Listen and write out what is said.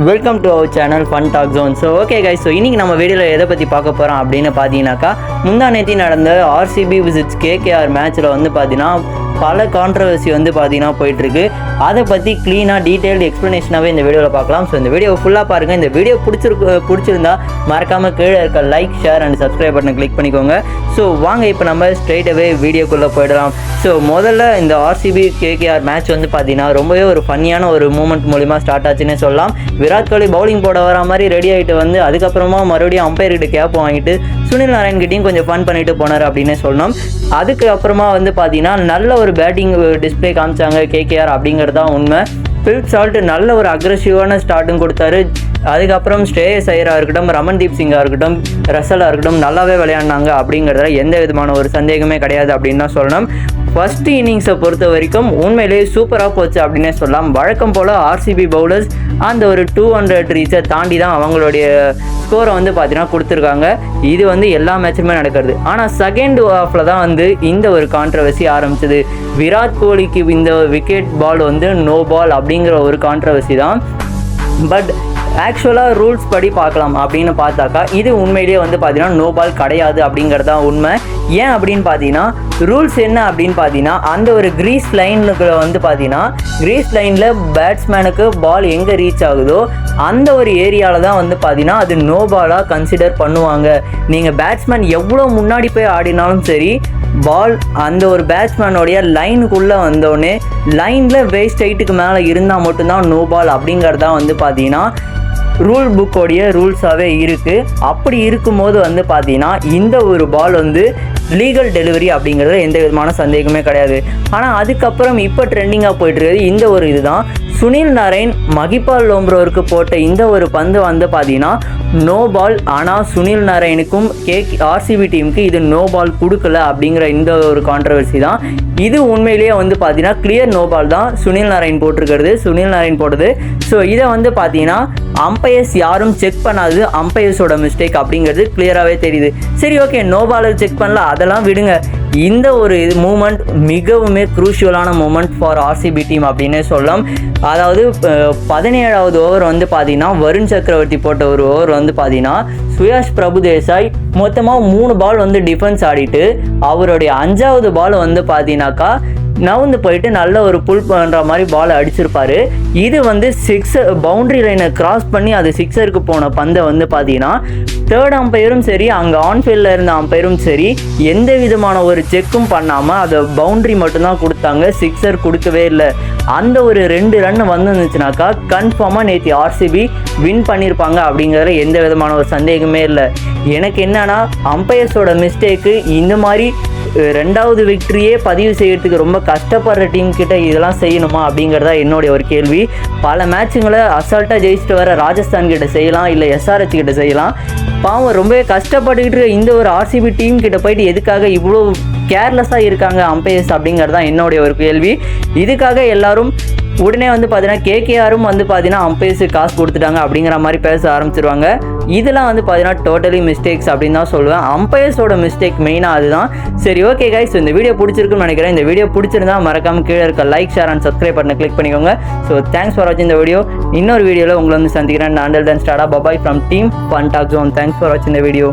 Welcome to our channel fun talk zone. So okay guys, so இன்றைக்கி நம்ம வீடியோவில் எதை பற்றி பார்க்க போகிறோம் அப்படின்னு பார்த்தீங்கன்னாக்கா, முந்தா நேத்தி நடந்த ஆர்சிபி விசிட்ஸ் கேகேஆர் மேட்ச்சில் வந்து பார்த்தீங்கன்னா பல கான்ட்ரவர்சி வந்து பார்த்தீங்கன்னா போயிட்டுருக்கு. அதை பற்றி க்ளீனாக டீட்டெயில்டு எக்ஸ்ப்ளனேஷனாகவே இந்த வீடியோவில் பார்க்கலாம். ஸோ இந்த வீடியோ ஃபுல்லாக பாருங்கள். இந்த வீடியோ பிடிச்சிருந்தா மறக்காமல் கீழே இருக்க லைக், ஷேர் அண்ட் சப்ஸ்கிரைப் பட்டனை கிளிக் பண்ணிக்கோங்க. ஸோ வாங்க இப்போ நம்ம ஸ்ட்ரெயிட்டாகவே வீடியோக்குள்ளே போயிடலாம். ஸோ முதல்ல இந்த ஆர்சிபி கேகேஆர் மேட்ச் வந்து பார்த்தீங்கன்னா ரொம்பவே ஒரு ஃபன்னியான ஒரு மூமெண்ட் மூலிமா ஸ்டார்ட் ஆச்சுன்னே சொல்லலாம். விராட் கோலி பவுலிங் போட வர மாதிரி ரெடி ஆகிட்டு வந்து அதுக்கப்புறமா மறுபடியும் அம்பையர்கிட்ட கேப் வாங்கிட்டு சுனில் நாராயண்கிட்டையும் கொஞ்சம் ஃபன் பண்ணிட்டு போனார் அப்படின்னே சொல்லணும். அதுக்கு அப்புறமா வந்து பார்த்தீங்கன்னா நல்ல ஒரு பேட்டிங் டிஸ்பிளே காமிச்சாங்க கேகேஆர் அப்படிங்கிறது தான் உண்மை. பிலிப் சால்ட் நல்ல ஒரு அக்ரெசிவான ஸ்டார்ட்டும் கொடுத்தாரு. அதுக்கப்புறம் ஸ்ரேயஸ் ஐயராக இருக்கட்டும், ரமன்தீப் சிங்காக இருக்கட்டும், ரசலாக இருக்கட்டும் நல்லாவே விளையாடினாங்க அப்படிங்கிறதுல எந்த விதமான ஒரு சந்தேகமே கிடையாது அப்படின்னு தான் சொல்லணும். ஃபர்ஸ்ட் இன்னிங்ஸை பொறுத்த வரைக்கும் உண்மையிலேயே சூப்பராக போச்சு அப்படின்னே சொல்லலாம். வழக்கம் போல் ஆர்சிபி பவுலர்ஸ் அந்த ஒரு 200 ரீச்சை தாண்டி தான் அவங்களுடைய ஸ்கோரை வந்து பார்த்தீங்கன்னா கொடுத்துருக்காங்க. இது வந்து எல்லா மேட்சுமே நடக்கிறது. ஆனால் செகண்ட் ஹாஃபில் தான் வந்து இந்த ஒரு கான்ட்ரவர்சி ஆரம்பிச்சது. விராட் கோலிக்கு இந்த விக்கெட் பால் வந்து நோ பால் அப்படிங்கிற ஒரு கான்ட்ரவர்சி தான். பட் ஆக்சுவலாக ரூல்ஸ் படி பார்க்கலாம் அப்படின்னு பார்த்தாக்கா இது உண்மையிலேயே வந்து பார்த்தீங்கன்னா நோ பால் கிடையாது அப்படிங்கிறது தான் உண்மை. ஏன் அப்படின்னு பார்த்தீங்கன்னா ரூல்ஸ் என்ன அப்படின்னு பார்த்தீங்கன்னா, அந்த ஒரு கிரீஸ் லைனுக்கு வந்து பார்த்தீங்கன்னா கிரீஸ் லைனில் பேட்ஸ்மேனுக்கு பால் எங்கே ரீச் ஆகுதோ அந்த ஒரு ஏரியாவில் தான் வந்து பார்த்தீங்கன்னா அது நோ பாலாக கன்சிடர் பண்ணுவாங்க. நீங்கள் பேட்ஸ்மேன் எவ்வளோ முன்னாடி போய் ஆடினாலும் சரி, பால் அந்த ஒரு பேட்ஸ்மேனோடைய லைனுக்குள்ளே வந்தோடனே லைனில் வேஸ்ட் ஹைட்டுக்கு மேலே இருந்தால் மட்டும்தான் நோ பால் அப்படிங்கிறது தான் வந்து பார்த்தீங்கன்னா ரூல் புக்கோடைய ரூல்ஸாகவே இருக்குது. அப்படி இருக்கும்போது வந்து பார்த்தீங்கன்னா இந்த ஒரு பால் வந்து லீகல் டெலிவரி அப்படிங்கிறது எந்த விதமான சந்தேகமே கிடையாது. ஆனால் அதுக்கப்புறம் இப்போ ட்ரெண்டிங்காக போய்ட்டுருக்குது இந்த ஒரு இதுதான். சுனில் நாராயண் மகிபால் லோம்ப்ரோருக்கு போட்ட இந்த ஒரு பந்து வந்து பார்த்தீங்கன்னா நோ பால். ஆனால் சுனில் நாராயணுக்கும் ஆர்சிபி டீமுக்கு இது நோ பால் கொடுக்கல அப்படிங்கிற இந்த ஒரு கான்ட்ரவர்சி தான். இது உண்மையிலேயே வந்து பார்த்தீங்கன்னா கிளியர் நோ பால் தான் சுனில் நாராயண் போட்டிருக்கிறது, சுனில் நாராயண் போடுது. ஸோ இதை வந்து பார்த்தீங்கன்னா அம்பையர்ஸ் யாரும் செக் பண்ணாது, அம்பையர்ஸோட மிஸ்டேக் அப்படிங்கிறது கிளியராகவே தெரியுது. சரி ஓகே, நோ பால் செக் பண்ணல, அதெல்லாம் விடுங்க. இந்த ஒரு மூமெண்ட் மிகவுமே குரூஷியலான மூமெண்ட் ஃபார் ஆர்சிபி டீம் அப்படின்னே சொல்லலாம். அதாவது 17வது ஓவர் வந்து பார்த்தீங்கன்னா வருண் சக்கரவர்த்தி போட்ட ஒரு ஓவர் வந்து பார்த்தீங்கன்னா சுயாஷ் பிரபுதேசாய் மொத்தமாக 3 பால் வந்து டிஃபென்ஸ் ஆடிட்டு அவருடைய 5வது பால் வந்து பார்த்தீங்கன்னாக்கா நவுந்து போயிட்டு நல்ல ஒரு புல் பண்ணுற மாதிரி பால் அடிச்சிருப்பாரு. இது வந்து பவுண்டரி லைனை கிராஸ் பண்ணி அது சிக்ஸருக்கு போன பந்தை வந்து பார்த்தீங்கன்னா தேர்ட் அம்பையரும் சரி, அங்கே ஆன்ஃபீல்டில் இருந்த அம்பையரும் சரி எந்த விதமான ஒரு செக்கும் பண்ணாமல் அதை பவுண்டரி மட்டும்தான் கொடுத்தாங்க, சிக்ஸர் கொடுக்கவே இல்லை. அந்த ஒரு 2 ரன் வந்துருந்துச்சுனாக்கா கன்ஃபார்மாக நேற்று ஆர்சிபி வின் பண்ணியிருப்பாங்க அப்படிங்கிறதுல எந்த விதமான ஒரு சந்தேகமே இல்லை. எனக்கு என்னன்னா அம்பையர்ஸோட மிஸ்டேக்கு இந்த மாதிரி 2வது விக்டரியே பதிவு செய்யறதுக்கு ரொம்ப கஷ்டப்படுற டீம் கிட்ட இதெல்லாம் செய்யணுமா அப்படிங்கிறதா என்னுடைய ஒரு கேள்வி. பல மேட்சுங்களை அசால்ட்டாக ஜெயிச்சுட்டு வர ராஜஸ்தான் கிட்ட செய்யலாம், இல்லை எஸ்ஆர்ஹெச் கிட்ட செய்யலாம். பாவம் ரொம்பவே கஷ்டப்பட்டுக்கிட்டு இந்த ஒரு ஆர்சிபி டீம் கிட்ட போயிட்டு எதுக்காக இவ்வளோ கேர்லெஸ்ஸாக இருக்காங்க அம்பையர்ஸ் அப்படிங்கிறது தான் என்னுடைய ஒரு கேள்வி. இதுக்காக எல்லாரும் உடனே வந்து பார்த்தீங்கன்னா கேகேஆரும் வந்து பார்த்தீங்கன்னா அம்பையர்ஸுக்கு காசு கொடுத்துட்டாங்க அப்படிங்கிற மாதிரி பேச ஆரம்பிச்சிருவாங்க. இதெல்லாம் வந்து பார்த்தீங்கன்னா டோட்டலி மிஸ்டேக்ஸ் அப்படின்னு தான் சொல்லுவேன். அம்பையர்ஸோட மிஸ்டேக் மெயினாக அதுதான். சரி ஓகே கைஸ், இந்த வீடியோ பிடிச்சிருக்குன்னு நினைக்கிறேன். இந்த வீடியோ பிடிச்சிருந்தா மறக்காமல் கீழே இருக்க லைக், ஷேர் அண்ட் சப்ஸ்கிரைப் பண்ண கிளிக் பண்ணிக்கோங்க. ஸோ தேங்க்ஸ் ஃபார் வாட்சிங் இந்த வீடியோ. இன்னொரு வீடியோவில் உங்களை வந்து சந்திக்கிறேன். அண்டல் தென் ஸ்டார்டா பபாய் from team fun talk zone. Thanks for வாட்சிங் இந்த வீடியோ.